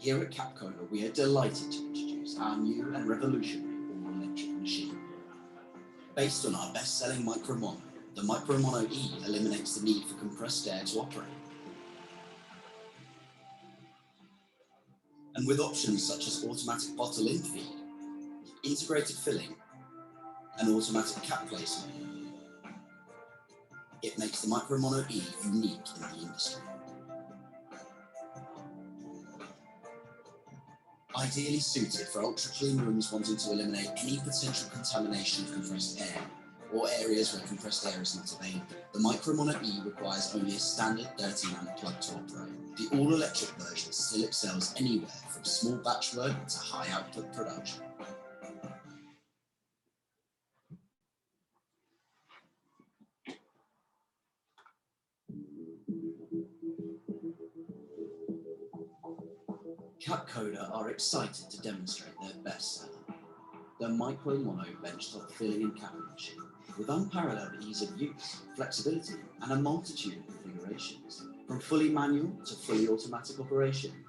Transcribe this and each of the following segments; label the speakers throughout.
Speaker 1: Here at Capcoder, we are delighted to introduce our new and revolutionary all-electric machine. Based on our best-selling Micro Mono, the Micro Mono E eliminates the need for compressed air to operate. And with options such as automatic bottle infeed, integrated filling, and automatic cap placement, it makes the Micro Mono E unique in the industry. Ideally suited for ultra-clean rooms wanting to eliminate any potential contamination of compressed air, or areas where compressed air is not available. The Micro Mono E requires only a standard 13-amp plug to operate. The all-electric version still excels anywhere from small batch work to high-output production. Capcoder are excited to demonstrate their best seller, the Micro Mono benchtop filling and capping machine. With unparalleled ease of use, flexibility, and a multitude of configurations, from fully manual to fully automatic operation,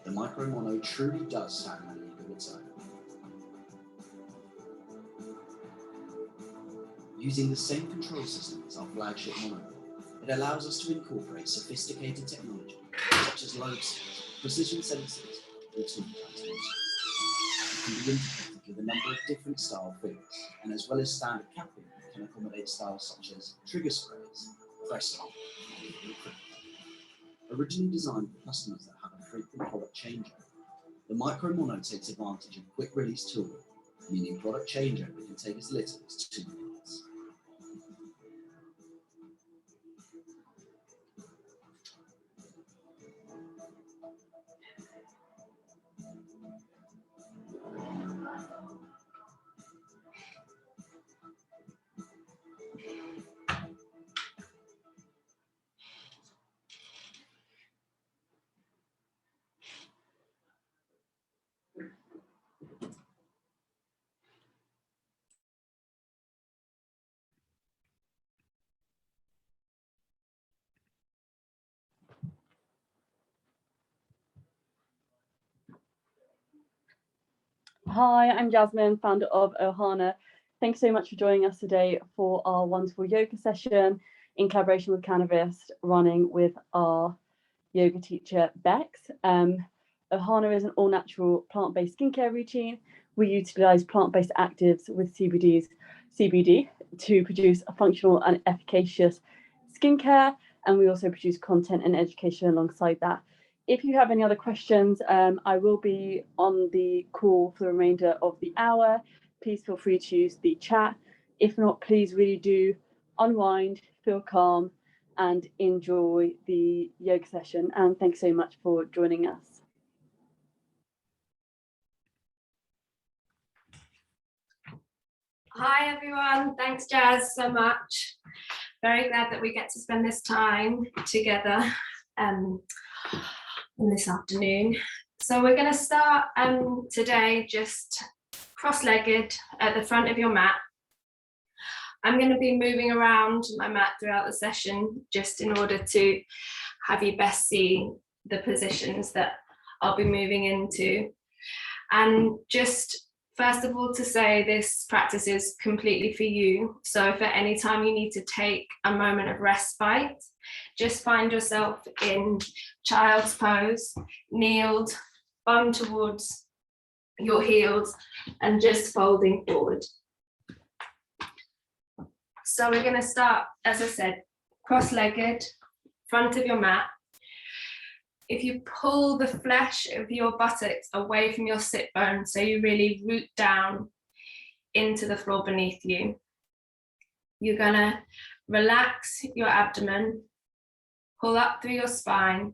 Speaker 1: the Micro Mono truly does stand in a league of its own. Using the same control system as our flagship Mono, it allows us to incorporate sophisticated technology such as load cells, precision sensors, and tool transformers. It can be integrated with a number of different style fittings, and as well as standard capping, can accommodate styles such as trigger sprays, press-on, and even crimp. Originally designed for customers that have a frequent product changeover, the Micro Mono takes advantage of quick-release tooling, meaning product changeover can take as little as 2 minutes.
Speaker 2: Hi, I'm Jasmine, founder of Ohana. Thanks so much for joining us today for our wonderful yoga session in collaboration with Cannabis, running with our yoga teacher, Bex. Ohana is an all-natural plant-based skincare routine. We utilise plant-based actives with CBD to produce a functional and efficacious skincare, and we also produce content and education alongside that. If you have any other questions, I will be on the call for the remainder of the hour. Please feel free to use the chat. If not, please really do unwind, feel calm, and enjoy the yoga session. And thanks so much for joining us.
Speaker 3: Hi everyone, thanks Jazz so much. Very glad that we get to spend this time together this afternoon. So we're going to start today just cross-legged at the front of your mat. I'm going to be moving around my mat throughout the session just in order to have you best see the positions that I'll be moving into. And just first of all to say this practice is completely for you. So if at any time you need to take a moment of respite, just find yourself in child's pose, kneeled, bum towards your heels, and just folding forward. So we're going to start, as I said, cross-legged, front of your mat. If you pull the flesh of your buttocks away from your sit bone, so you really root down into the floor beneath you, you're going to relax your abdomen, pull up through your spine,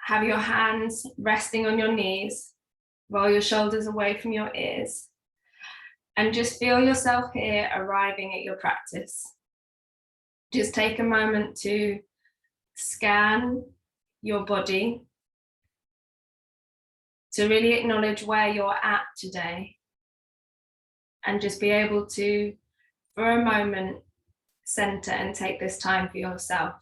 Speaker 3: have your hands resting on your knees, roll your shoulders away from your ears, and just feel yourself here arriving at your practice. Just take a moment to scan your body, to really acknowledge where you're at today, and just be able to, for a moment, center and take this time for yourself.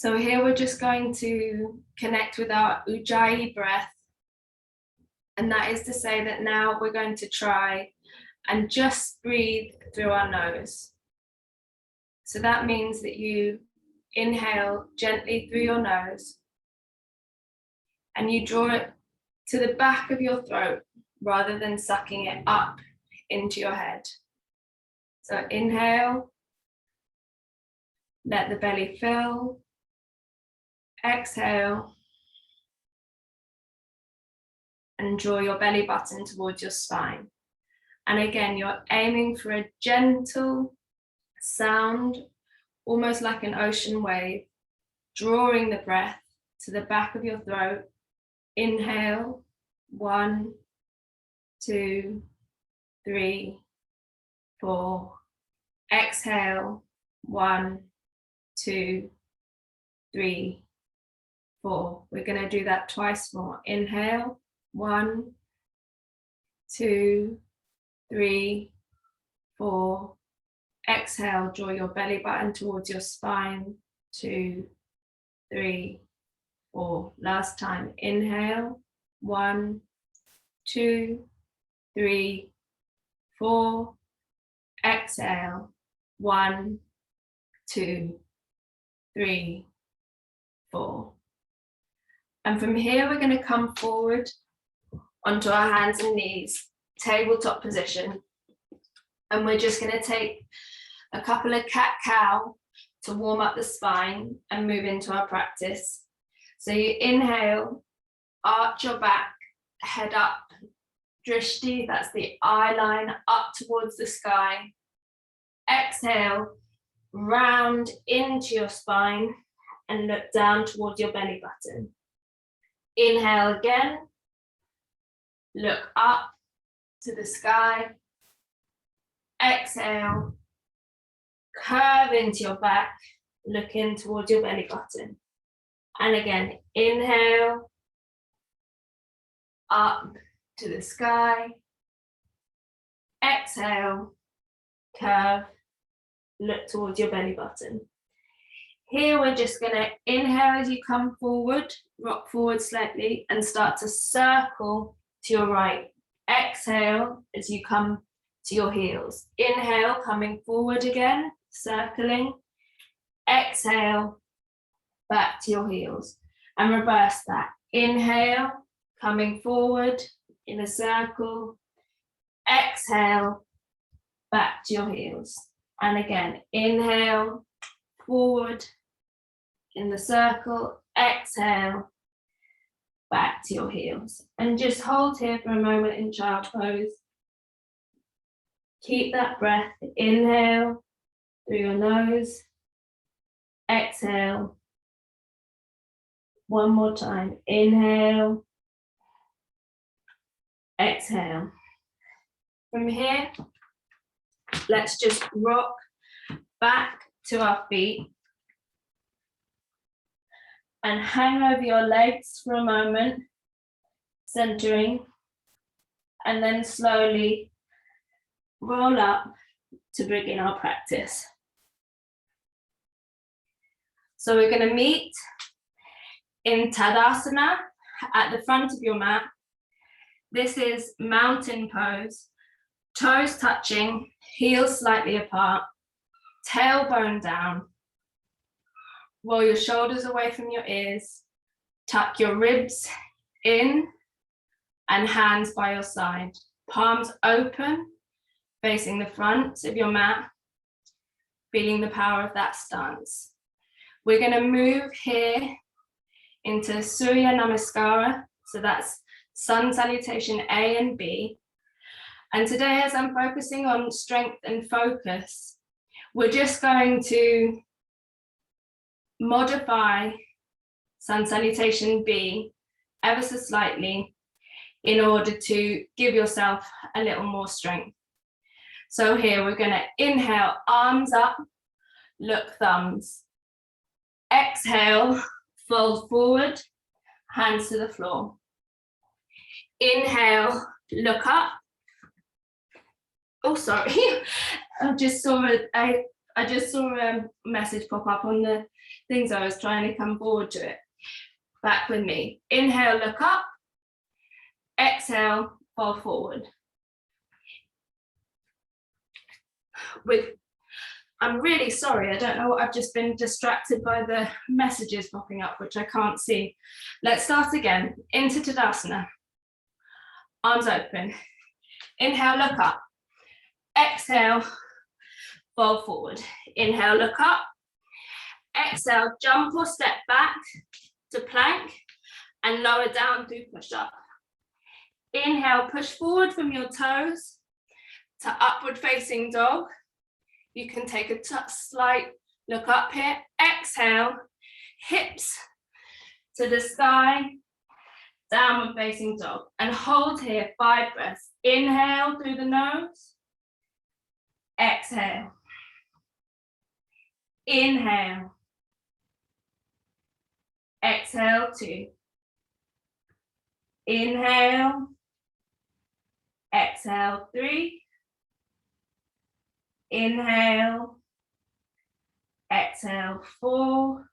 Speaker 3: So here we're just going to connect with our Ujjayi breath. And that is to say that now we're going to try and just breathe through our nose. So that means that you inhale gently through your nose and you draw it to the back of your throat rather than sucking it up into your head. So inhale, let the belly fill, exhale, and draw your belly button towards your spine. And again, you're aiming for a gentle sound, almost like an ocean wave, drawing the breath to the back of your throat. Inhale, 1, 2, 3, 4. Exhale, 1, 2, 3, 4. We're going to do that twice more. Inhale, 1, 2, 3, 4. Exhale, draw your belly button towards your spine. 2, 3, 4. Last time. Inhale, 1, 2, 3, 4. Exhale, 1, 2, 3, 4. And from here, we're going to come forward onto our hands and knees, tabletop position. And we're just going to take a couple of cat-cow to warm up the spine and move into our practice. So you inhale, arch your back, head up, drishti, that's the eye line up towards the sky. Exhale, round into your spine and look down towards your belly button. Inhale again, look up to the sky. Exhale, curve into your back, look in towards your belly button. And again, inhale, up to the sky. Exhale, curve, look towards your belly button. Here we're just going to inhale as you come forward, rock forward slightly and start to circle to your right. Exhale as you come to your heels. Inhale, coming forward again, circling. Exhale, back to your heels. And reverse that. Inhale, coming forward in a circle. Exhale, back to your heels. And again, inhale, forward in the circle. Exhale, back to your heels. And just hold here for a moment in child pose. Keep that breath. Inhale through your nose. Exhale. One more time. Inhale. Exhale. From here, let's just rock back to our feet and hang over your legs for a moment, centering, and then slowly roll up to begin our practice. So we're going to meet in Tadasana at the front of your mat. This is mountain pose, toes touching, heels slightly apart, tailbone down. Roll your shoulders away from your ears, tuck your ribs in and hands by your side. Palms open, facing the front of your mat, feeling the power of that stance. We're going to move here into Surya Namaskara, so that's sun salutation A and B. And today, as I'm focusing on strength and focus, we're just going to modify sun salutation B ever so slightly in order to give yourself a little more strength. So here we're going to inhale, arms up, look thumbs. Exhale, fold forward, hands to the floor. Inhale, look up. Oh, sorry. I just saw a I just saw a message pop up on the things. I was trying to come forward to it. Back with me. Inhale, look up. Exhale, fall forward. I'm really sorry, I don't know what, I've just been distracted by the messages popping up, which I can't see. Let's start again. Into Tadasana. Arms open. Inhale, look up. Exhale, fall forward. Inhale, look up. Exhale, jump or step back to plank and lower down through push-up. Inhale, push forward from your toes to upward facing dog. You can take a slight look up here. Exhale, hips to the sky, downward facing dog. And hold here, 5 breaths. Inhale through the nose. Exhale. Inhale. Exhale 2. Inhale. Exhale 3. Inhale. Exhale 4.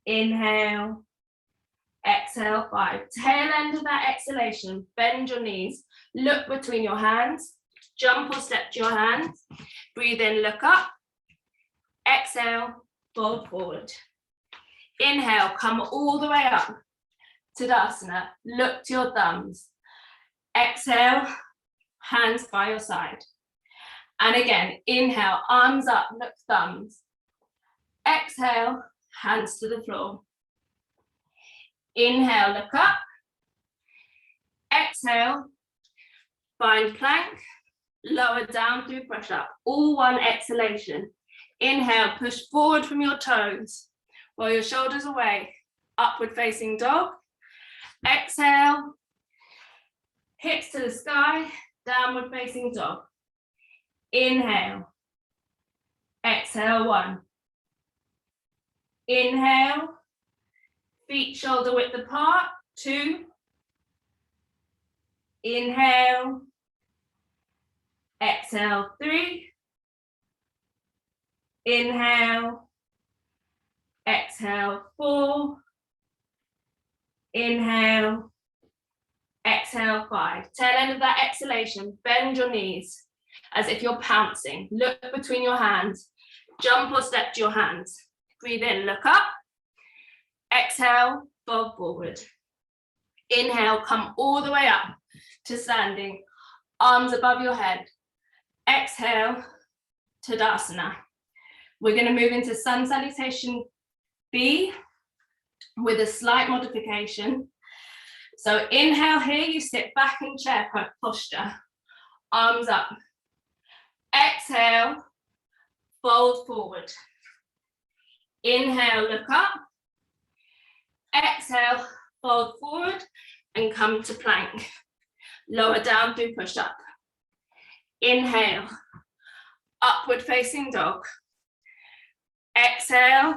Speaker 3: Inhale. Exhale 5. Tail end of that exhalation, bend your knees, look between your hands, jump or step to your hands, breathe in, look up, exhale, fold forward. Inhale, come all the way up, Tadasana, look to your thumbs. Exhale, hands by your side. And again, inhale, arms up, look thumbs. Exhale, hands to the floor. Inhale, look up. Exhale, find plank, lower down through push up. All one exhalation. Inhale, push forward from your toes. Roll your shoulders away. Upward facing dog. Exhale, hips to the sky, downward facing dog. Inhale. Exhale 1. Inhale. Feet shoulder width apart. 2. Inhale. Exhale 3. Inhale. Exhale 4. Inhale. Exhale 5. Tail end of that exhalation, bend your knees as if you're pouncing. Look between your hands. Jump or step to your hands. Breathe in, look up. Exhale, fold forward. Inhale, come all the way up to standing. Arms above your head. Exhale, Tadasana. We're going to move into Sun Salutation B with a slight modification. So inhale here, you sit back in chair posture. Arms up. Exhale, fold forward. Inhale, look up. Exhale, fold forward and come to plank. Lower down through push up. Inhale, upward facing dog. Exhale,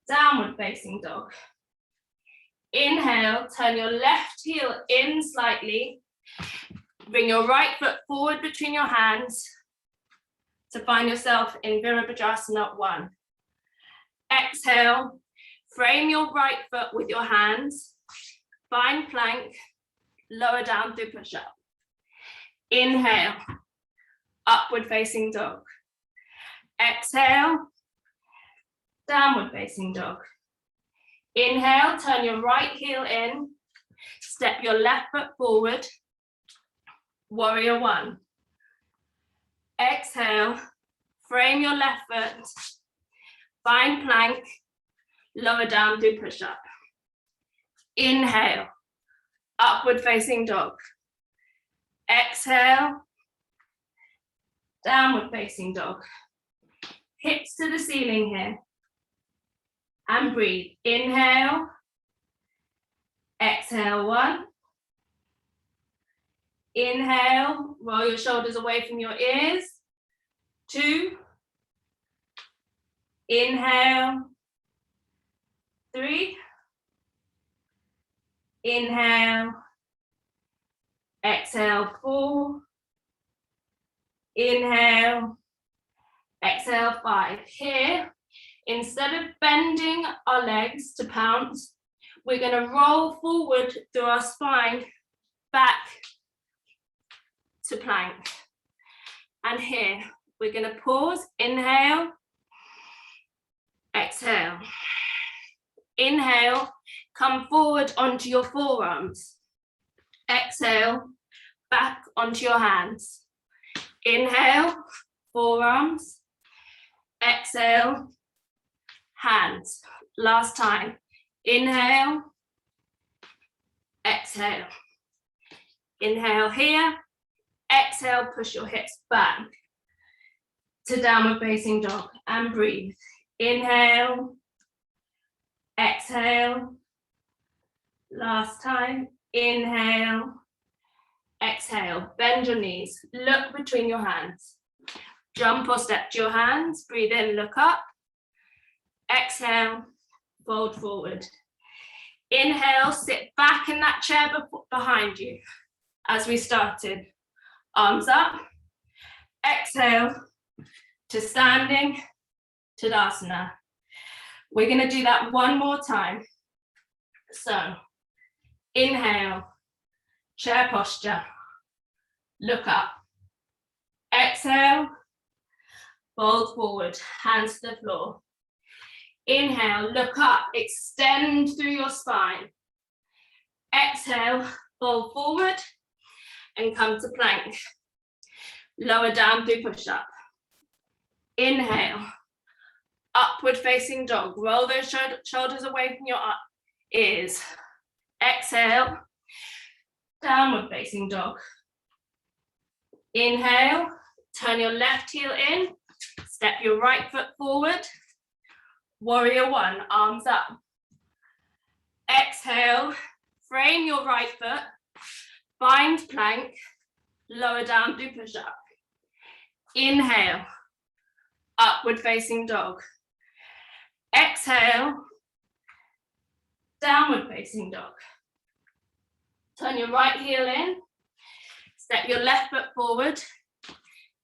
Speaker 3: downward facing dog. Inhale, turn your left heel in slightly. Bring your right foot forward between your hands to find yourself in Virabhadrasana 1. Exhale, frame your right foot with your hands. Find plank, lower down through push up. Inhale, upward facing dog. Exhale, downward facing dog. Inhale, turn your right heel in. Step your left foot forward. Warrior 1. Exhale, frame your left foot. Find plank, lower down through push up. Inhale, upward facing dog. Exhale, downward facing dog. Hips to the ceiling here. And breathe. Inhale. Exhale 1. Inhale. Roll your shoulders away from your ears. 2. Inhale. 3. Inhale. Exhale 4. Inhale. Exhale, 5. Here, instead of bending our legs to pounce, we're going to roll forward through our spine back to plank. And here, we're going to pause, inhale, exhale. Inhale, come forward onto your forearms. Exhale, back onto your hands. Inhale, forearms. Exhale, hands. Last time. Inhale, exhale. Inhale here. Exhale, push your hips back to downward facing dog and breathe. Inhale, exhale. Last time. Inhale, exhale. Bend your knees. Look between your hands. Jump or step to your hands. Breathe in, look up. Exhale, fold forward. Inhale, sit back in that chair behind you as we started. Arms up. Exhale to standing, Tadasana. We're going to do that one more time. So, inhale, chair posture, look up. Exhale, fold forward, hands to the floor. Inhale, look up, extend through your spine. Exhale, fold forward and come to plank. Lower down through push-up. Inhale, upward facing dog. Roll those shoulders away from your ears. Exhale, downward facing dog. Inhale, turn your left heel in, step your right foot forward. Warrior one, arms up. Exhale, frame your right foot, bind plank, lower down, do push up. Inhale, upward facing dog. Exhale, downward facing dog. Turn your right heel in, step your left foot forward,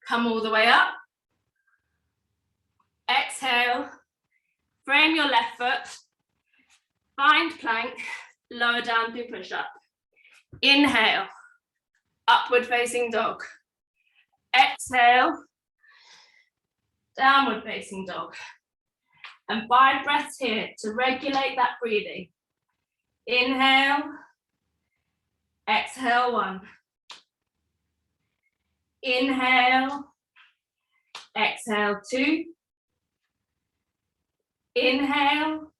Speaker 3: come all the way up. Exhale, frame your left foot, bind plank, lower down through push up. Inhale, upward facing dog. Exhale, downward facing dog. And 5 breaths here to regulate that breathing. Inhale, exhale 1. Inhale, exhale 2. Inhale,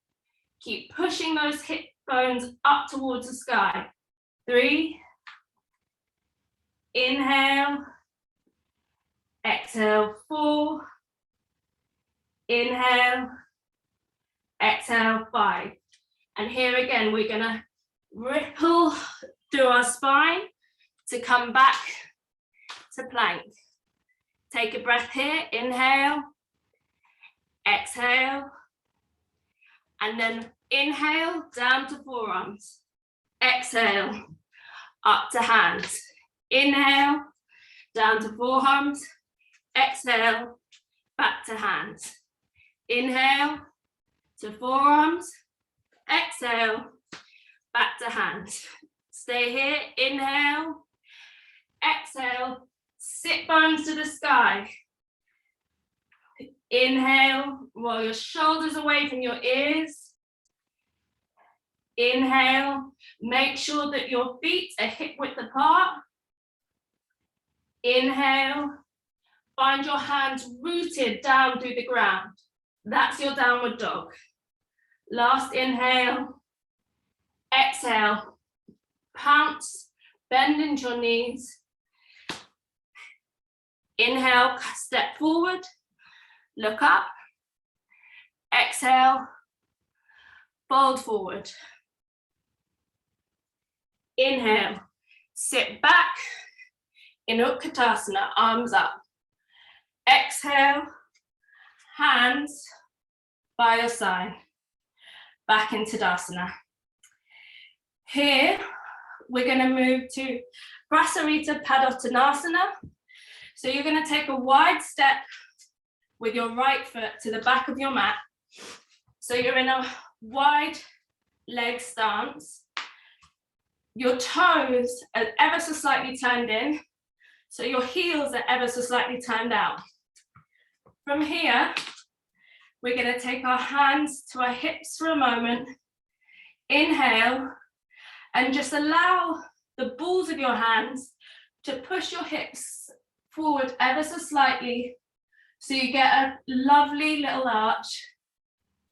Speaker 3: keep pushing those hip bones up towards the sky. 3. Inhale, exhale 4. Inhale, exhale 5. And here again, we're gonna ripple through our spine to come back to plank. Take a breath here, inhale, exhale, and then inhale, down to forearms. Exhale, up to hands. Inhale, down to forearms. Exhale, back to hands. Inhale to forearms. Exhale, back to hands. Stay here, inhale, exhale, sit bones to the sky. Inhale, roll your shoulders away from your ears. Inhale, make sure that your feet are hip width apart. Inhale, find your hands rooted down through the ground. That's your downward dog. Last inhale, exhale, pounce, bend into your knees. Inhale, step forward, look up. Exhale, fold forward. Inhale, sit back in Utkatasana, arms up. Exhale, hands by your side, back into Tadasana. Here, we're going to move to Prasarita Padottanasana. So you're going to take a wide step with your right foot to the back of your mat. So you're in a wide leg stance. Your toes are ever so slightly turned in, so your heels are ever so slightly turned out. From here, we're going to take our hands to our hips for a moment. Inhale, and just allow the balls of your hands to push your hips forward ever so slightly, so you get a lovely little arch.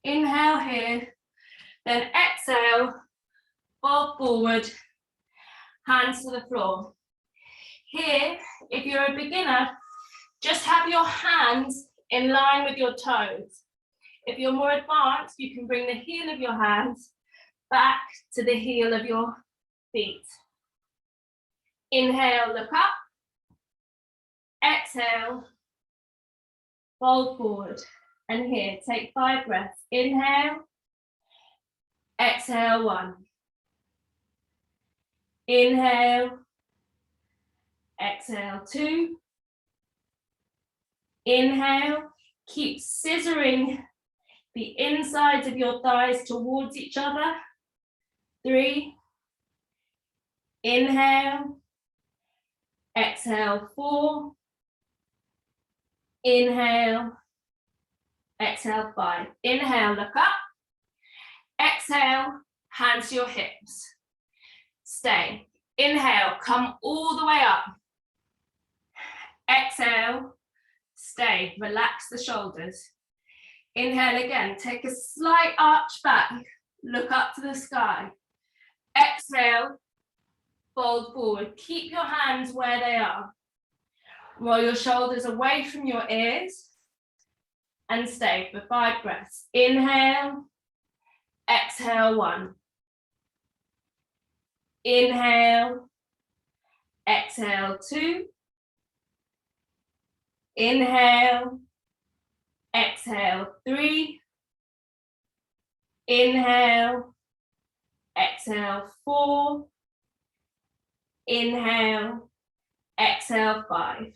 Speaker 3: Inhale here, then exhale, fold forward, hands to the floor. Here, if you're a beginner, just have your hands in line with your toes. If you're more advanced, you can bring the heel of your hands back to the heel of your feet. Inhale, look up. Exhale, fold forward. And here, take 5 breaths. Inhale, exhale 1. Inhale, exhale 2. Inhale, keep scissoring the insides of your thighs towards each other. 3. Inhale, exhale 4. Inhale, exhale 5. Inhale, look up. Exhale, hands to your hips. Stay. Inhale, come all the way up. Exhale, stay. Relax the shoulders. Inhale again, take a slight arch back. Look up to the sky. Exhale, fold forward. Keep your hands where they are. Roll your shoulders away from your ears and stay for 5 breaths. Inhale, exhale 1. Inhale, exhale 2. Inhale, exhale 3. Inhale, exhale 4. Inhale, exhale 5.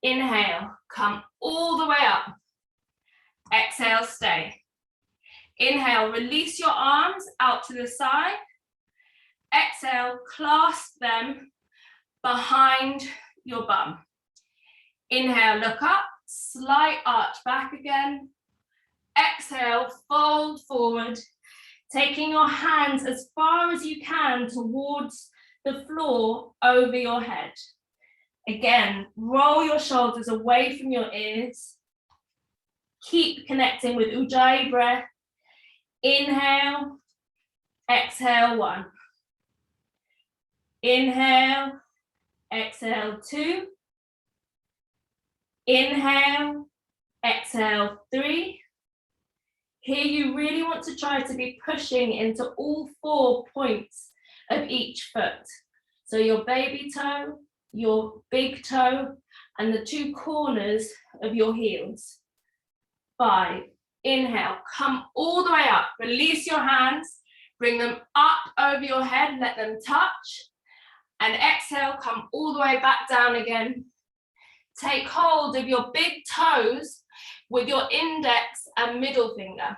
Speaker 3: Inhale, come all the way up. Exhale, stay. Inhale, release your arms out to the side. Exhale, clasp them behind your bum. Inhale, look up, slight arch back again. Exhale, fold forward, taking your hands as far as you can towards the floor over your head. Again, roll your shoulders away from your ears. Keep connecting with Ujjayi breath. Inhale, exhale 1. Inhale, exhale 2. Inhale, exhale 3. Here you really want to try to be pushing into all 4 points of each foot. So your baby toe, your big toe, and the 2 corners of your heels. 5. Inhale, come all the way up. Release your hands, bring them up over your head, let them touch. And exhale, come all the way back down again. Take hold of your big toes with your index and middle finger.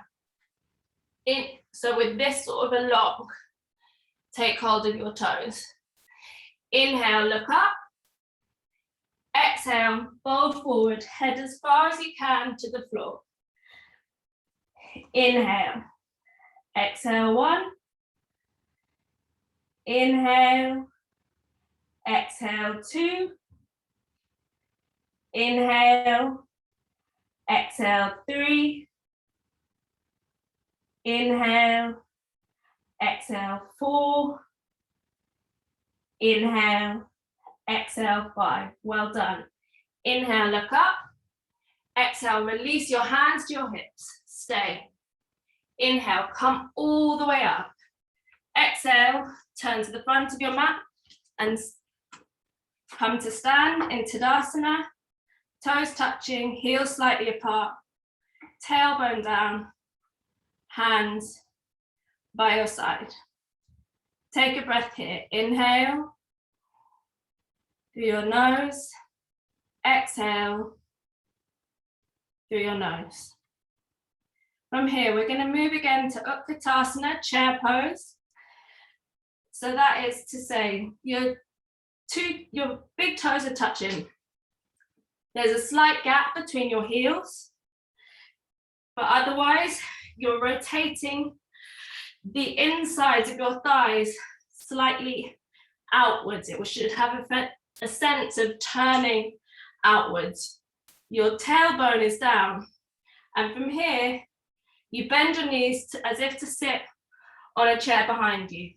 Speaker 3: So with this sort of a lock, take hold of your toes. Inhale, look up. Exhale, fold forward, head as far as you can to the floor. Inhale, exhale 1. Inhale, exhale 2. Inhale, exhale 3. Inhale, exhale 4. Inhale, exhale 5. Well done. Inhale, look up. Exhale, release your hands to your hips. Stay. Inhale, come all the way up. Exhale, turn to the front of your mat and come to stand in Tadasana. Toes touching, heels slightly apart, tailbone down, hands by your side. Take a breath here. Inhale through your nose. Exhale through your nose. From here, we're going to move again to Utkatasana, chair pose. So that is to say, your big toes are touching. There's a slight gap between your heels, but otherwise you're rotating the insides of your thighs slightly outwards. It should have a sense of turning outwards. Your tailbone is down, and from here you bend your knees as if to sit on a chair behind you.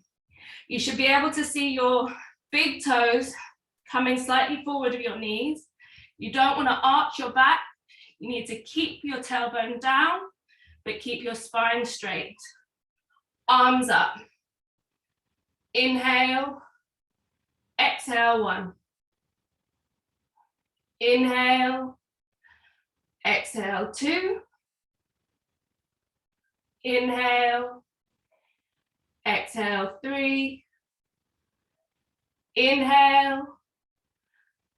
Speaker 3: You should be able to see your big toes coming slightly forward of your knees. You don't want to arch your back. You need to keep your tailbone down, but keep your spine straight. Arms up. Inhale, exhale, 1. Inhale, exhale, 2. Inhale, exhale, 3. Inhale,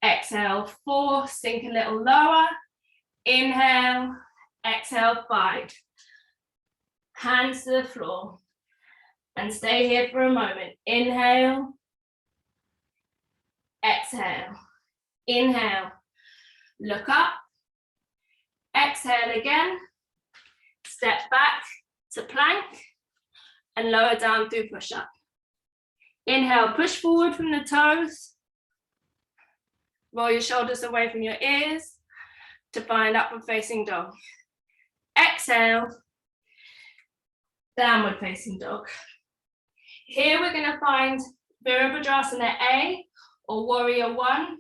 Speaker 3: exhale, 4. Sink a little lower. Inhale, exhale, 5. Hands to the floor. And stay here for a moment. Inhale, exhale, inhale, look up, exhale again, step back to plank, and lower down through push-up. Inhale, push forward from the toes, roll your shoulders away from your ears to find upward facing dog. Exhale, downward facing dog. Here we're going to find Virabhadrasana A or Warrior 1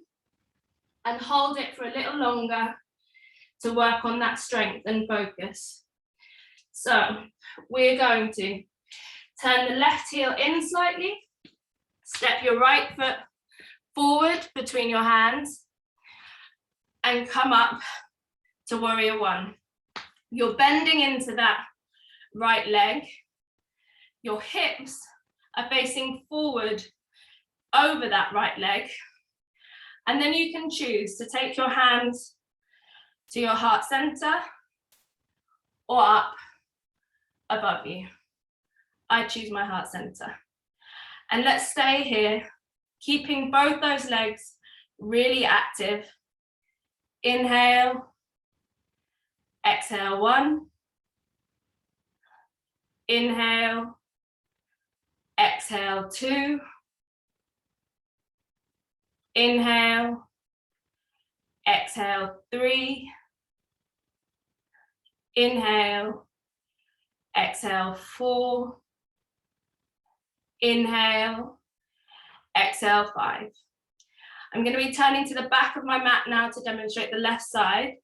Speaker 3: and hold it for a little longer to work on that strength and focus. So we're going to turn the left heel in slightly, step your right foot forward between your hands and come up to Warrior 1. You're bending into that right leg. Your hips are facing forward over that right leg. And then you can choose to take your hands to your heart center or up above you. I choose my heart center. And let's stay here, keeping both those legs really active. Inhale, exhale, 1. Inhale, exhale, 2. Inhale, exhale, 3. Inhale, exhale, 4. Inhale, exhale, 5. I'm going to be turning to the back of my mat now to demonstrate the left side.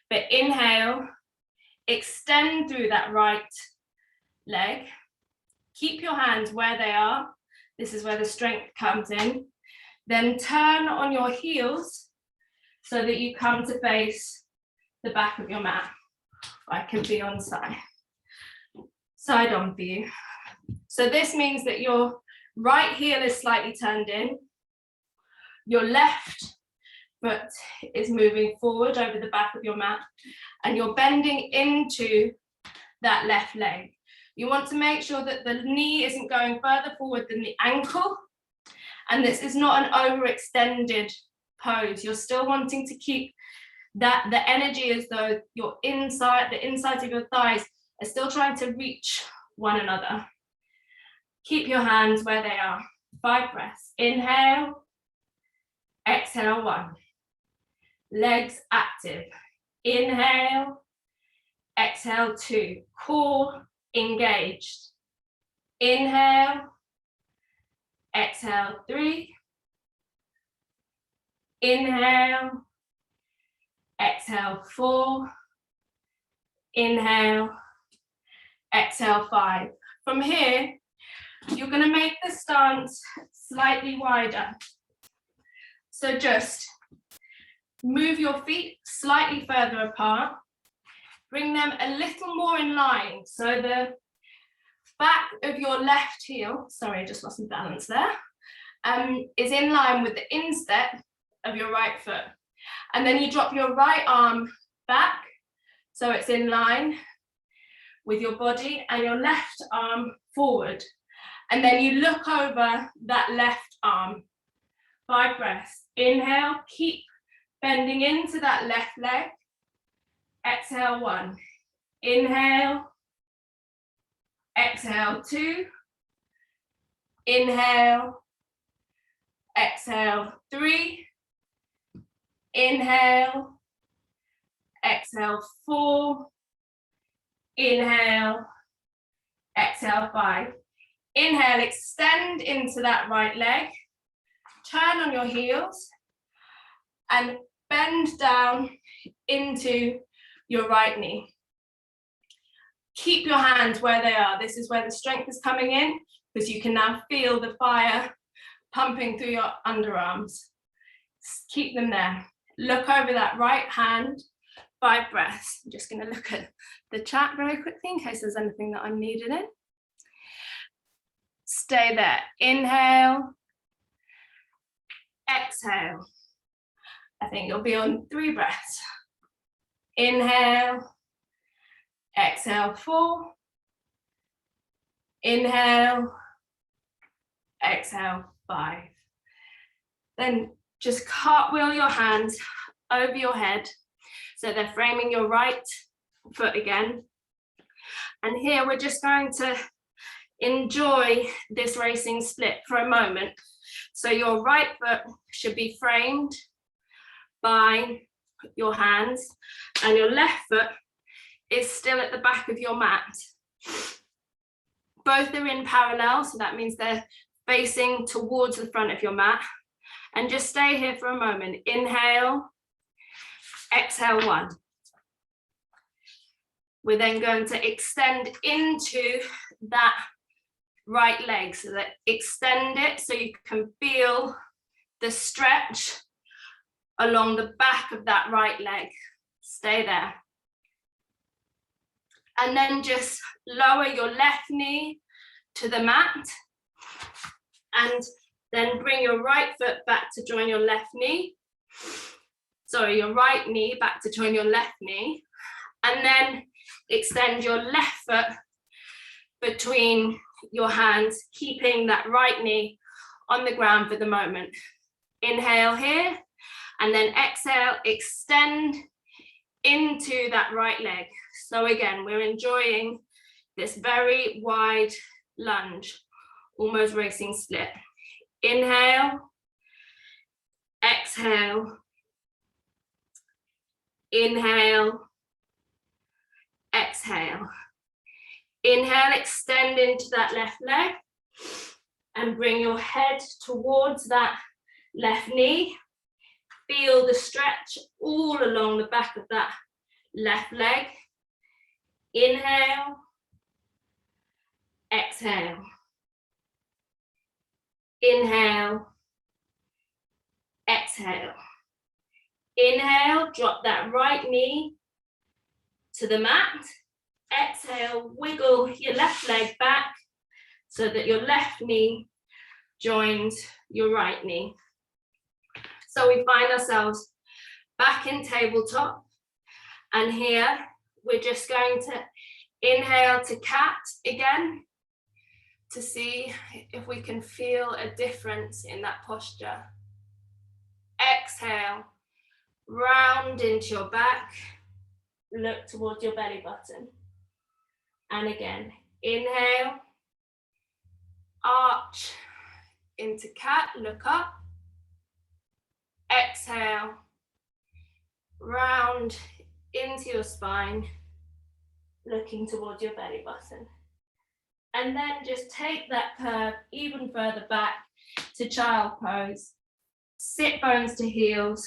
Speaker 3: But inhale, extend through that right leg. Keep your hands where they are. This is where the strength comes in. Then turn on your heels so that you come to face the back of your mat. I can be on side on for you. So this means that your right heel is slightly turned in. Your left foot is moving forward over the back of your mat, and you're bending into that left leg. You want to make sure that the knee isn't going further forward than the ankle, and this is not an overextended pose. You're still wanting to keep that the energy as though the insides of your thighs are still trying to reach one another. Keep your hands where they are. 5 breaths. Inhale, exhale, 1. Legs active. Inhale, exhale, 2. Core engaged. Inhale, exhale, 3. Inhale, exhale, 4. Inhale, exhale, 5. From here, you're going to make the stance slightly wider. So just move your feet slightly further apart. Bring them a little more in line. So the back of your left heel, sorry, I just lost some balance there, is in line with the instep of your right foot. And then you drop your right arm back so it's in line with your body, and your left arm forward. And then you look over that left arm. 5 breaths. Inhale, keep bending into that left leg. Exhale, 1. Inhale. Exhale, 2. Inhale. Exhale, 3. Inhale. Exhale, 4. Inhale. Exhale, 5. Inhale, extend into that right leg. Turn on your heels and bend down into your right knee. Keep your hands where they are. This is where the strength is coming in, because you can now feel the fire pumping through your underarms. Keep them there. Look over that right hand. 5 breaths. I'm just going to look at the chat very quickly in case there's anything that I'm needed in. Stay there. Inhale. Exhale. I think you'll be on 3 breaths. Inhale. Exhale, 4. Inhale. Exhale, 5. Then just cartwheel your hands over your head so they're framing your right foot again. And here we're just going to enjoy this racing split for a moment. So your right foot should be framed by your hands, and your left foot is still at the back of your mat. Both are in parallel, so that means they're facing towards the front of your mat. And just stay here for a moment. Inhale, exhale, 1. We're then going to extend into that right leg, so that extend it so you can feel the stretch along the back of that right leg. Stay there. And then just lower your left knee to the mat, and then bring your right foot back to join your left knee. Sorry, your right knee back to join your left knee, and then extend your left foot between your hands, keeping that right knee on the ground for the moment. Inhale here, and then exhale, extend into that right leg. So again, we're enjoying this very wide lunge, almost racing split. Inhale, exhale, inhale, exhale. Inhale, extend into that left leg and bring your head towards that left knee. Feel the stretch all along the back of that left leg. Inhale, exhale. Inhale, exhale. Inhale, drop that right knee to the mat. Exhale, wiggle your left leg back so that your left knee joins your right knee. So we find ourselves back in tabletop, and here we're just going to inhale to cat again to see if we can feel a difference in that posture. Exhale, round into your back, look towards your belly button. And again, inhale, arch into cat, look up. Exhale, round into your spine, looking towards your belly button. And then just take that curve even further back to child pose. Sit bones to heels,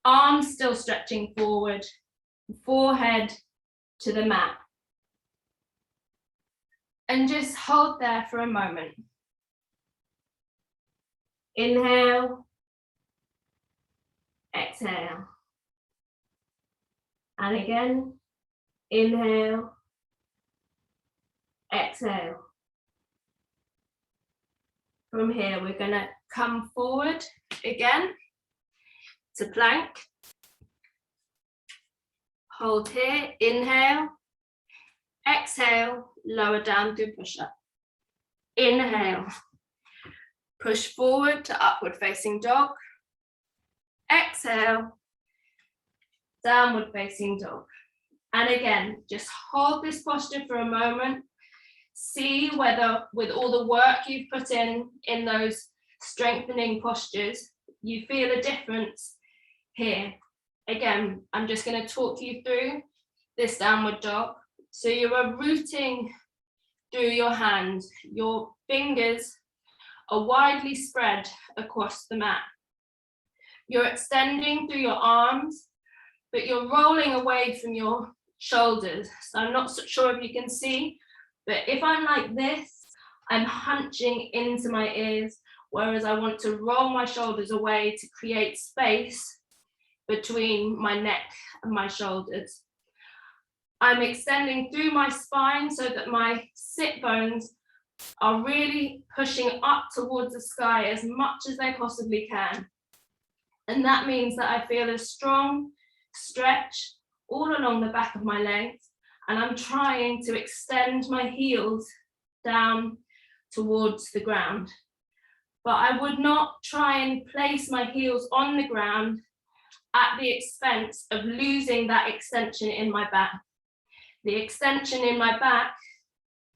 Speaker 3: arms still stretching forward, forehead to the mat. And just hold there for a moment. Inhale, exhale. And again, inhale, exhale. From here, we're going to come forward again to plank. hold here, inhale, exhale, lower down through push-up. Inhale, push forward to upward facing dog. Exhale, downward facing dog. And again, just hold this posture for a moment. See whether with all the work you've put in those strengthening postures, you feel a difference here. Again, I'm just going to talk you through this downward dog. So you are rooting through your hands. Your fingers are widely spread across the mat. You're extending through your arms, but you're rolling away from your shoulders. So I'm not so sure if you can see, but if I'm like this, I'm hunching into my ears, whereas I want to roll my shoulders away to create space between my neck and my shoulders. I'm extending through my spine so that my sit bones are really pushing up towards the sky as much as they possibly can. And that means that I feel a strong stretch all along the back of my legs, and I'm trying to extend my heels down towards the ground. But I would not try and place my heels on the ground at the expense of losing that extension in my back. The extension in my back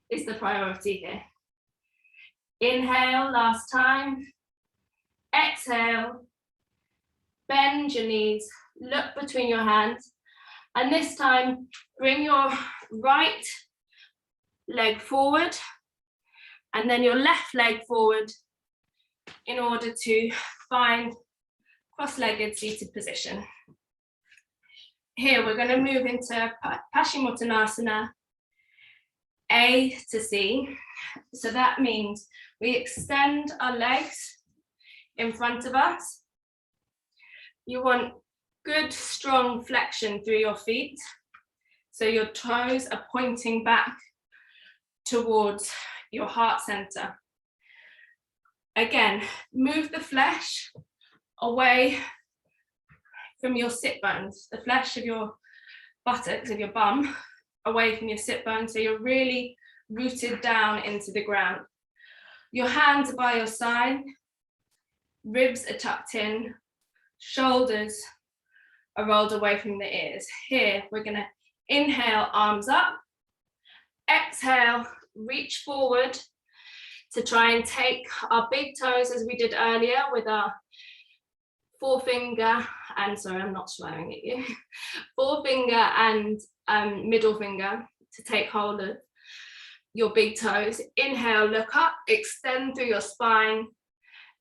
Speaker 3: is the priority here. Inhale, last time. Exhale, bend your knees, look between your hands, and this time bring your right leg forward and then your left leg forward in order to find cross-legged seated position. Here we're going to move into Paschimottanasana, A to C. So that means we extend our legs in front of us. You want good strong flexion through your feet. So your toes are pointing back towards your heart center. Again, move the flesh away from your sit bones, the flesh of your buttocks, of your bum, away from your sit bones, so you're really rooted down into the ground. Your hands are by your side, ribs are tucked in, shoulders are rolled away from the ears. Here, we're gonna inhale, arms up, exhale, reach forward to try and take our big toes as we did earlier with our forefinger and, sorry, I'm not swearing at you, forefinger and middle finger to take hold of your big toes. Inhale, look up, extend through your spine.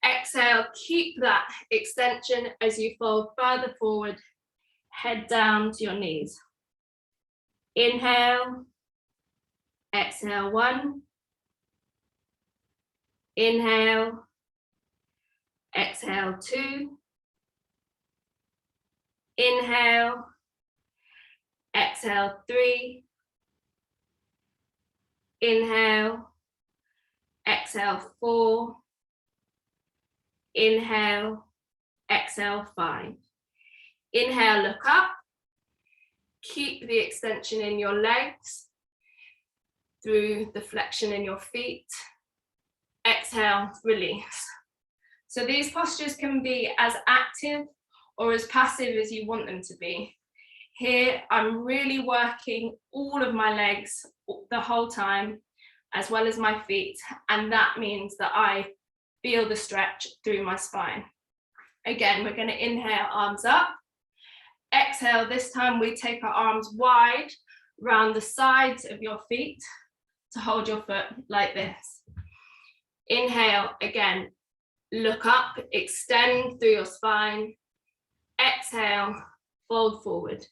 Speaker 3: Exhale, keep that extension as you fold further forward, head down to your knees. Inhale, exhale, 1. Inhale, exhale, 2. Inhale, exhale, 3. Inhale, exhale, 4. Inhale, exhale, 5. Inhale, look up. Keep the extension in your legs through the flexion in your feet. Exhale, release. So these postures can be as active or as passive as you want them to be. Here, I'm really working all of my legs the whole time, as well as my feet, and that means that I feel the stretch through my spine. Again, we're going to inhale, arms up. Exhale, this time we take our arms wide around the sides of your feet to hold your foot like this. Inhale, again, look up, extend through your spine. Exhale, fold forward.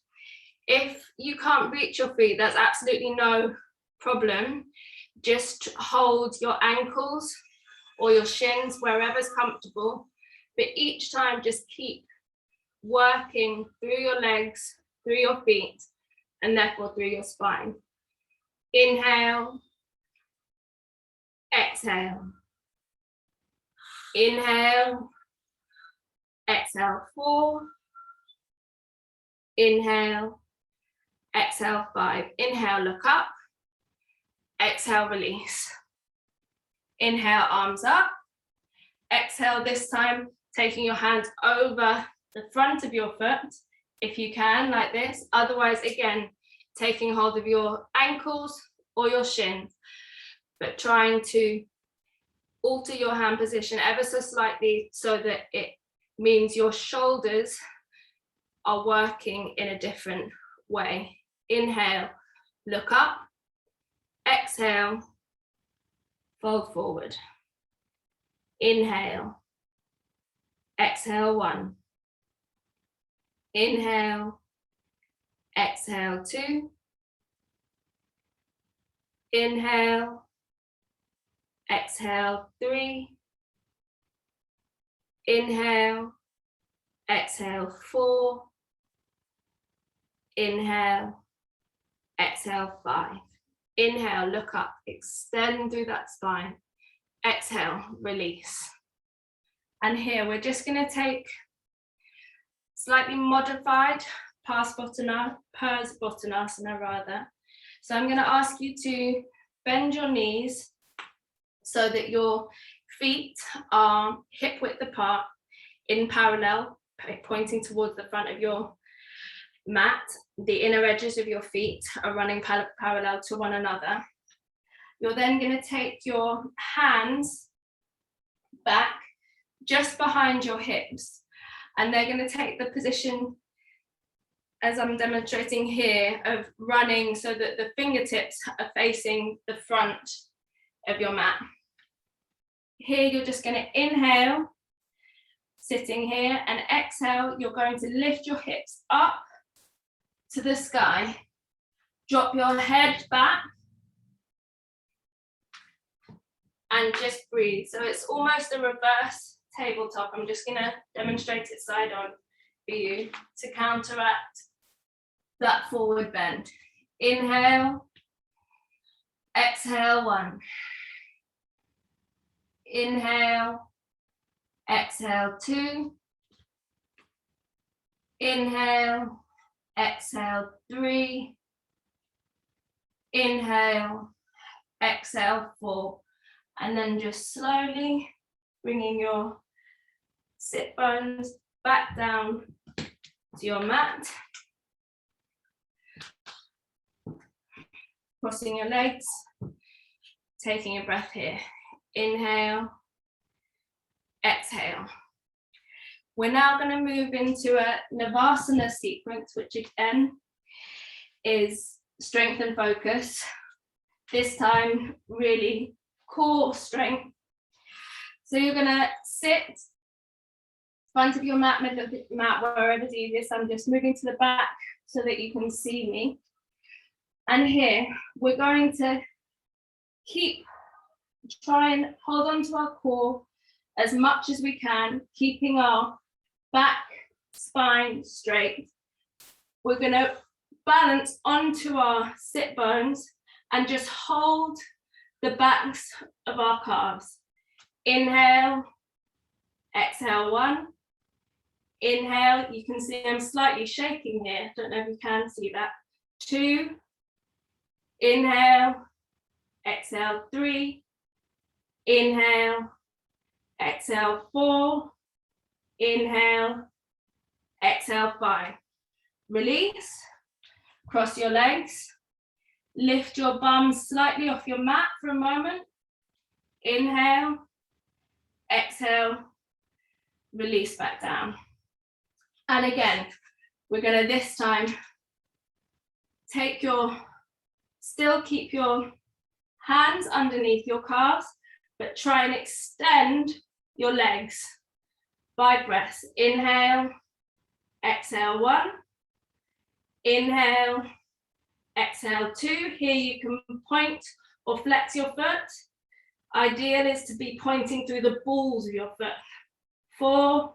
Speaker 3: If you can't reach your feet, that's absolutely no problem. Just hold your ankles or your shins, wherever's comfortable. But each time, just keep working through your legs, through your feet, and therefore through your spine. Inhale, exhale. Inhale, exhale, 4. Inhale, exhale 5. Inhale, look up. Exhale, release. Inhale, arms up. Exhale, this time taking your hands over the front of your foot, if you can, like this. Otherwise, again, taking hold of your ankles or your shins, but trying to alter your hand position ever so slightly so that it means your shoulders are working in a different way. Inhale, look up. Exhale, fold forward. Inhale. Exhale 1. Inhale. Exhale 2. Inhale. Exhale 3. Inhale. Exhale 4. Inhale. Exhale 5. Inhale, look up, extend through that spine. Exhale, release. And here we're just going to take slightly modified Parsvottanasana rather. So I'm going to ask you to bend your knees so that your feet are hip width apart in parallel, pointing towards the front of your mat. The inner edges of your feet are running parallel to one another. You're then going to take your hands back just behind your hips, and they're going to take the position as I'm demonstrating here of running so that the fingertips are facing the front of your mat. Here you're just going to inhale, sitting here, and exhale, you're going to lift your hips up to the sky, drop your head back, and just breathe. So it's almost a reverse tabletop. I'm just gonna demonstrate it side on for you to counteract that forward bend. Inhale, exhale 1. Inhale, exhale 2. Inhale, exhale 3. Inhale, exhale 4. And then just slowly bringing your sit bones back down to your mat. Crossing your legs, taking a breath here. Inhale, exhale. We're now going to move into a Navasana sequence, which again is strength and focus. This time, really core strength. So you're going to sit front of your mat, middle of the mat, wherever's easiest. I'm just moving to the back so that you can see me. And here, we're going to try and hold on to our core as much as we can, keeping our back spine straight. We're going to balance onto our sit bones and just hold the backs of our calves. Inhale, exhale 1. Inhale, you can see I'm slightly shaking here. Don't know if you can see that. 2. Inhale, exhale 3. Inhale, exhale 4. Inhale, exhale 5. Release, cross your legs. Lift your bum slightly off your mat for a moment. Inhale, exhale, release back down. And again, we're going to this time still keep your hands underneath your calves, but try and extend your legs. 5 breaths. Inhale, exhale 1. Inhale, exhale 2. Here you can point or flex your foot. Ideal is to be pointing through the balls of your foot. 4.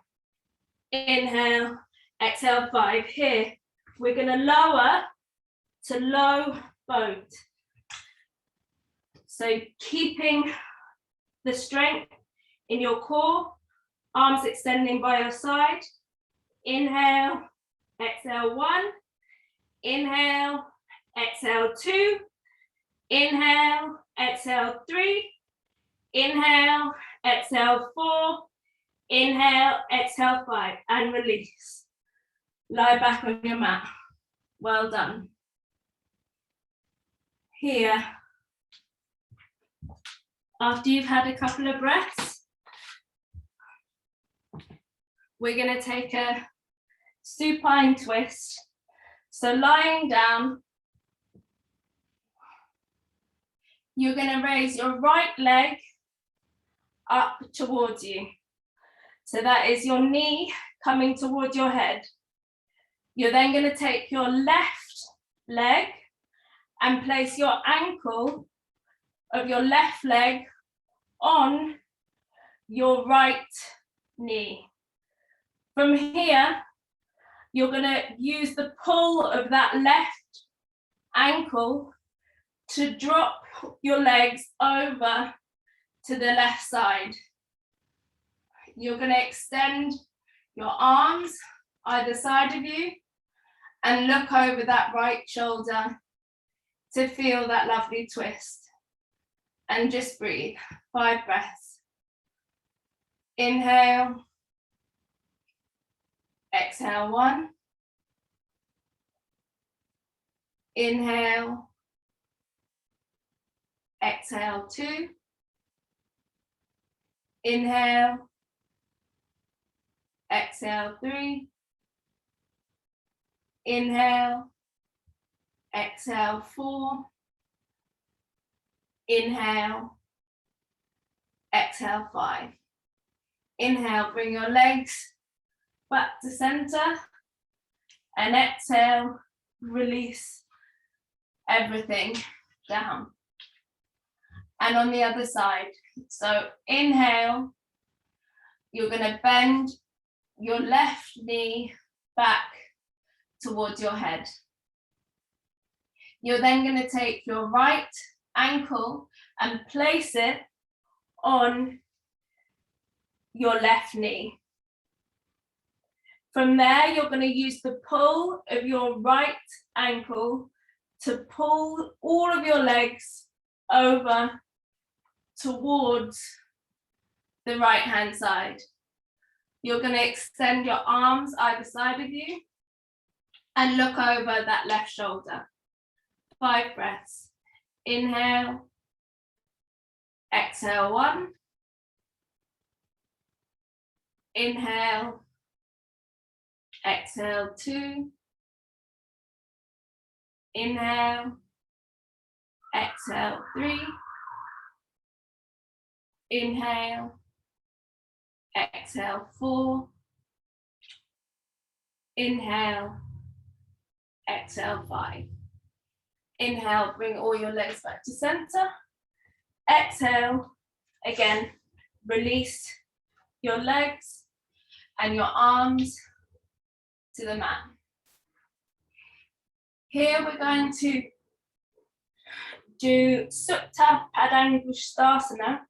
Speaker 3: Inhale, exhale 5. Here, we're going to lower to low boat. So keeping the strength in your core, arms extending by your side. Inhale, exhale 1. Inhale, exhale 2. Inhale, exhale 3. Inhale, exhale 4. Inhale, exhale 5, and release. Lie back on your mat. Well done. Here, after you've had a couple of breaths, we're going to take a supine twist. So lying down, you're going to raise your right leg up towards you. So that is your knee coming towards your head. You're then going to take your left leg and place your ankle of your left leg on your right knee. From here, you're going to use the pull of that left ankle to drop your legs over to the left side. You're going to extend your arms either side of you and look over that right shoulder to feel that lovely twist. And just breathe. 5 breaths. Inhale. Exhale 1. Inhale. Exhale 2. Inhale. Exhale 3. Inhale. Exhale 4. Inhale. Exhale 5. Inhale, bring your legs back to center, and exhale, release everything down. And on the other side, so inhale, you're going to bend your left knee back towards your head. You're then going to take your right ankle and place it on your left knee. From there, you're going to use the pull of your right ankle to pull all of your legs over towards the right hand side. You're going to extend your arms either side of you and look over that left shoulder. 5 breaths. Inhale. Exhale 1. Inhale. Exhale 2. Inhale. Exhale 3. Inhale. Exhale 4. Inhale. Exhale 5. Inhale, bring all your legs back to center. Exhale, again, release your legs and your arms to the mat. Here we're going to do Supta Padangusthasana,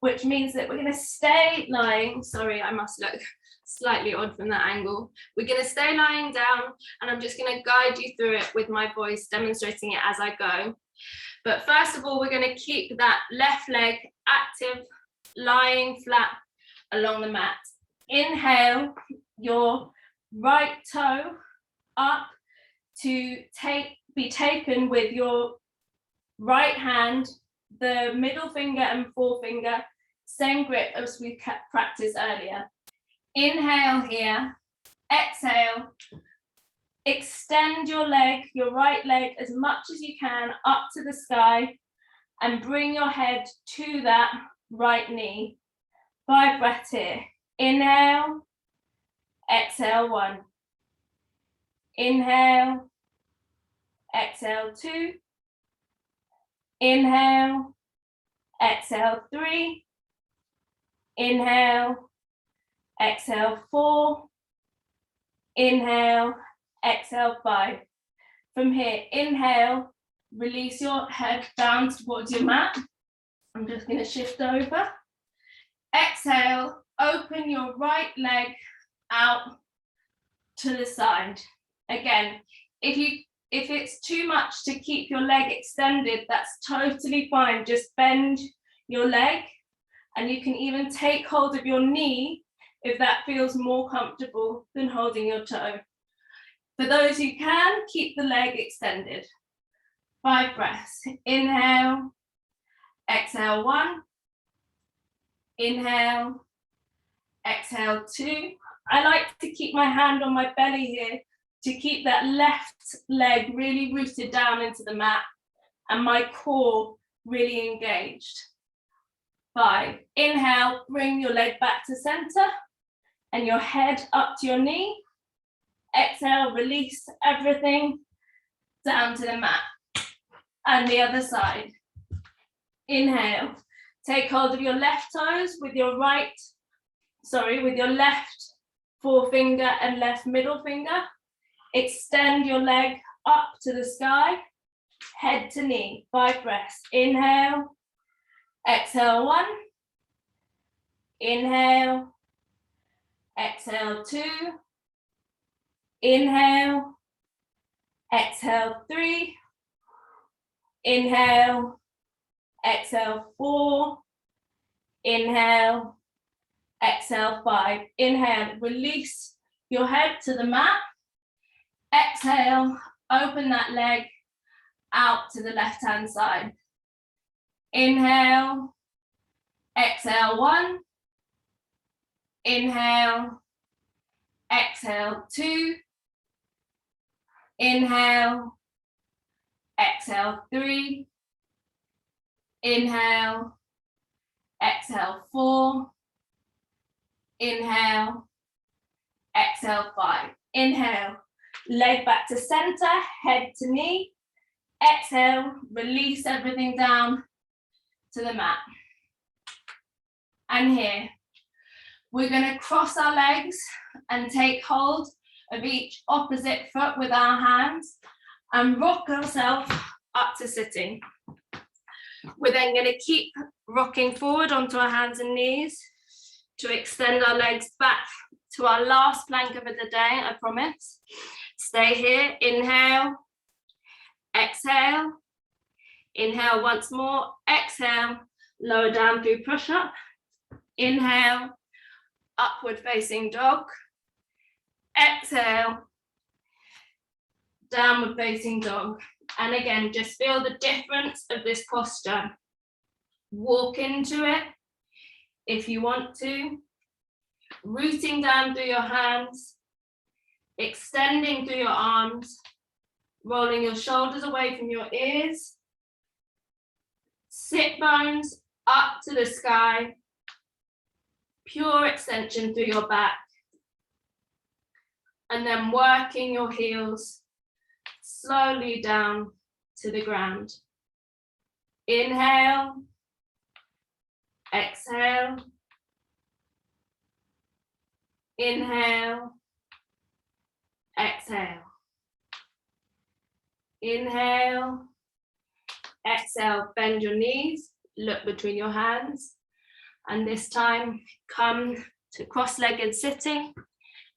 Speaker 3: which means that we're going to stay lying. Sorry, I must look slightly odd from that angle. We're going to stay lying down, and I'm just going to guide you through it with my voice, demonstrating it as I go. But first of all, we're going to keep that left leg active, lying flat along the mat. Inhale your right toe up to be taken with your right hand, the middle finger and forefinger, same grip as we practiced earlier. Inhale here, exhale, extend your leg, your right leg as much as you can up to the sky, and bring your head to that right knee. 5 breaths here. Inhale, exhale 1. Inhale, exhale 2. Inhale, exhale 3. Inhale, exhale 4. Inhale, exhale 5. From here, inhale, release your head down towards your mat. I'm just going to shift over. Exhale, open your right leg out to the side. Again, if you If it's too much to keep your leg extended, that's totally fine. Just bend your leg, and you can even take hold of your knee if that feels more comfortable than holding your toe. For those who can, keep the leg extended. 5 breaths. Inhale, exhale 1. Inhale, exhale 2. I like to keep my hand on my belly here to keep that left leg really rooted down into the mat and my core really engaged. 5. Inhale, bring your leg back to center and your head up to your knee. Exhale, release everything down to the mat. And the other side. Inhale, take hold of your left toes with your left forefinger and left middle finger. Extend your leg up to the sky, head to knee. 5 breaths. Inhale, exhale 1. Inhale, exhale 2. Inhale, exhale 3. Inhale, exhale 4. Inhale, exhale 5. Inhale, release your head to the mat. Exhale, open that leg out to the left-hand side. Inhale, exhale 1. Inhale, exhale 2. Inhale, exhale 3. Inhale, exhale 4. Inhale, exhale 5. Inhale, leg back to center, head to knee. Exhale, release everything down to the mat. And here, we're going to cross our legs and take hold of each opposite foot with our hands and rock ourselves up to sitting. We're then going to keep rocking forward onto our hands and knees to extend our legs back to our last plank of the day, I promise. Stay here, inhale, exhale, inhale once more, exhale, lower down through push-up, inhale, upward facing dog, exhale, downward facing dog. And again, just feel the difference of this posture. Walk into it if you want to, rooting down through your hands, extending through your arms, rolling your shoulders away from your ears, sit bones up to the sky, pure extension through your back, and then working your heels slowly down to the ground. Inhale, exhale, inhale, exhale, inhale, exhale, bend your knees, look between your hands, and this time come to cross-legged sitting,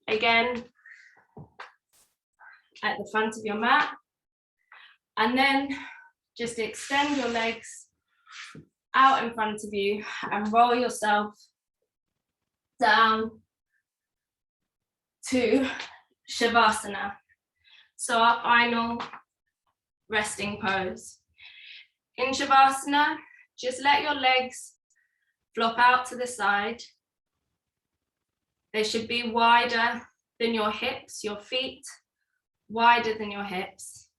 Speaker 3: again at the front of your mat, and then just extend your legs out in front of you and roll yourself down to Shavasana. So our final resting pose. In Shavasana, just let your legs flop out to the side. They should be wider than your hips, your feet wider than your hips.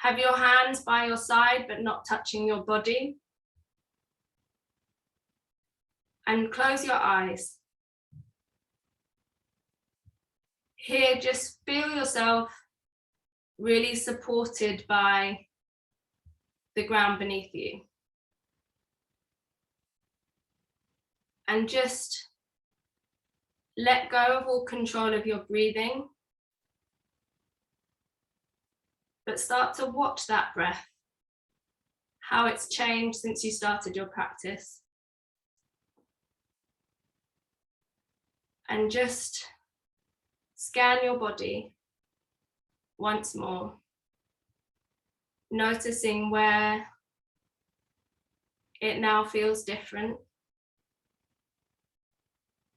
Speaker 3: Have your hands by your side but not touching your body. And close your eyes. Here, just feel yourself really supported by the ground beneath you. And just let go of all control of your breathing, but start to watch that breath, how it's changed since you started your practice. And just scan your body. once more, noticing where it now feels different,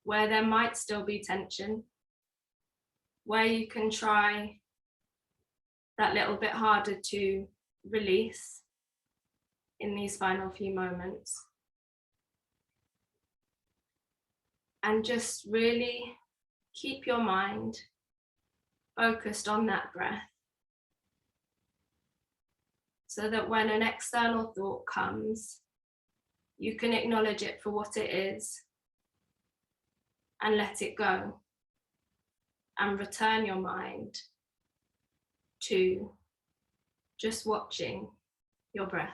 Speaker 3: where there might still be tension, where you can try that little bit harder to release in these final few moments. And just really keep your mind focused on that breath, so that when an external thought comes, you can acknowledge it for what it is and let it go, and return your mind to just watching your breath.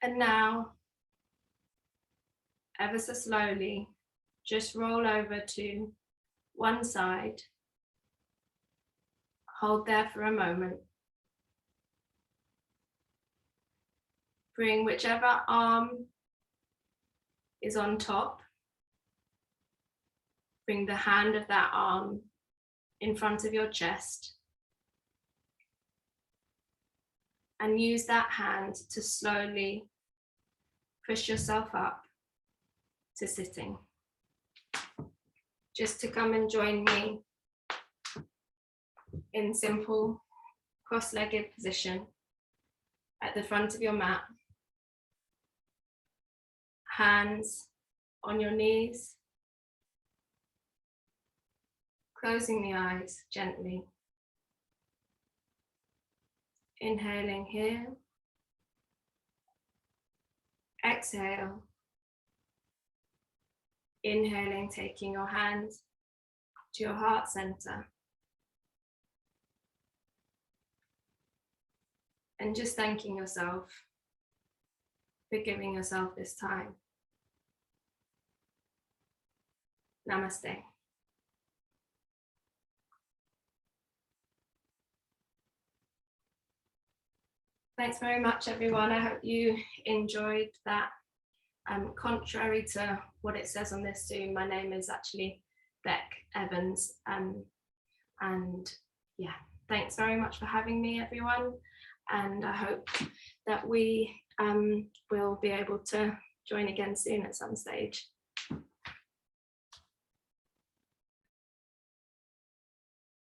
Speaker 3: And now, ever so slowly, just roll over to one side. Hold there for a moment. Bring whichever arm is on top. Bring the hand of that arm in front of your chest. And use that hand to slowly push yourself up to sitting. Just to come and join me in simple cross-legged position at the front of your mat. Hands on your knees. Closing the eyes gently. Inhaling here. Exhale. Inhaling, taking your hands to your heart center. And just thanking yourself for giving yourself this time. Namaste. Thanks very much, everyone. I hope you enjoyed that. Contrary to what it says on this Zoom, my name is actually Beck Evans. And yeah, thanks very much for having me, everyone. And I hope that we will be able to join again soon at some stage.